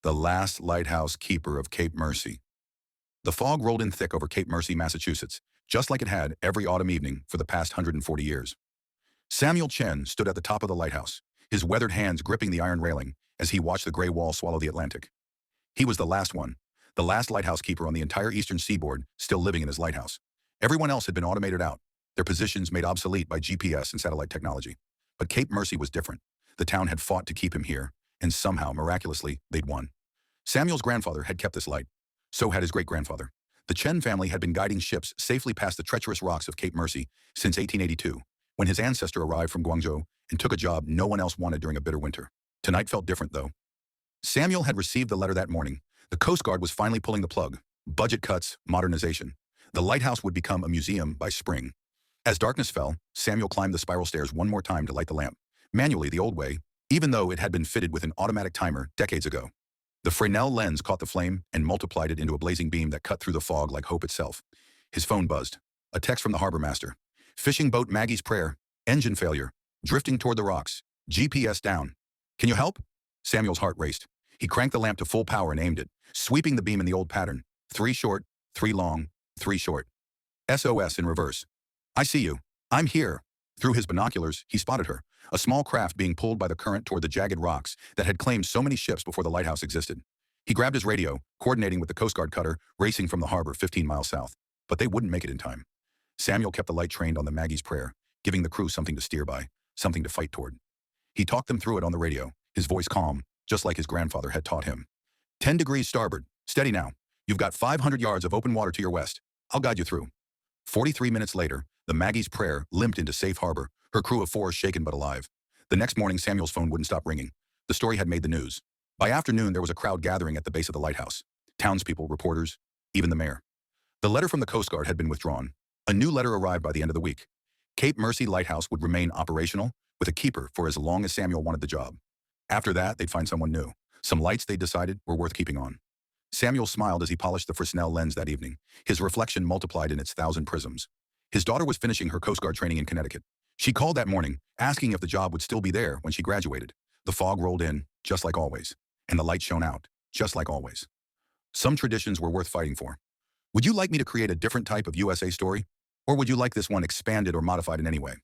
The last lighthouse keeper of Cape Mercy. The fog rolled in thick over Cape Mercy, Massachusetts, just like it had every autumn evening for the past 140 years. Samuel Chen stood at the top of the lighthouse, his weathered hands gripping the iron railing as he watched the gray wall swallow the Atlantic. He was the last one, the last lighthouse keeper on the entire eastern seaboard still living in his lighthouse. Everyone else had been automated out, their positions made obsolete by GPS and satellite technology. But Cape Mercy was different. The town had fought to keep him here, and somehow, miraculously, they'd won. Samuel's grandfather had kept this light. So had his great-grandfather. The Chen family had been guiding ships safely past the treacherous rocks of Cape Mercy since 1882, when his ancestor arrived from Guangzhou and took a job no one else wanted during a bitter winter. Tonight felt different, though. Samuel had received the letter that morning. The Coast Guard was finally pulling the plug. Budget cuts, modernization. The lighthouse would become a museum by spring. As darkness fell, Samuel climbed the spiral stairs one more time to light the lamp, manually the old way, even though it had been fitted with an automatic timer decades ago. The Fresnel lens caught the flame and multiplied it into a blazing beam that cut through the fog like hope itself. His phone buzzed. A text from the harbor master. Fishing boat Maggie's Prayer. Engine failure. Drifting toward the rocks. GPS down. Can you help? Samuel's heart raced. He cranked the lamp to full power and aimed it, sweeping the beam in the old pattern. 3 short, 3 long, 3 short. SOS in reverse. I see you. I'm here. Through his binoculars, he spotted her, a small craft being pulled by the current toward the jagged rocks that had claimed so many ships before the lighthouse existed. He grabbed his radio, coordinating with the Coast Guard cutter racing from the harbor 15 miles south. But they wouldn't make it in time. Samuel kept the light trained on the Maggie's Prayer, giving the crew something to steer by, something to fight toward. He talked them through it on the radio, his voice calm, just like his grandfather had taught him. 10 degrees starboard. Steady now. You've got 500 yards of open water to your west. I'll guide you through. 43 minutes later, the Maggie's Prayer limped into safe harbor, her crew of 4 shaken but alive. The next morning, Samuel's phone wouldn't stop ringing. The story had made the news. By afternoon, there was a crowd gathering at the base of the lighthouse. Townspeople, reporters, even the mayor. The letter from the Coast Guard had been withdrawn. A new letter arrived by the end of the week. Cape Mercy Lighthouse would remain operational, with a keeper for as long as Samuel wanted the job. After that, they'd find someone new. Some lights, they decided, were worth keeping on. Samuel smiled as he polished the Fresnel lens that evening, his reflection multiplied in its 1,000 prisms. His daughter was finishing her Coast Guard training in Connecticut. She called that morning, asking if the job would still be there when she graduated. The fog rolled in, just like always, and the light shone out, just like always. Some traditions were worth fighting for. Would you like me to create a different type of USA story? Or would you like this one expanded or modified in any way?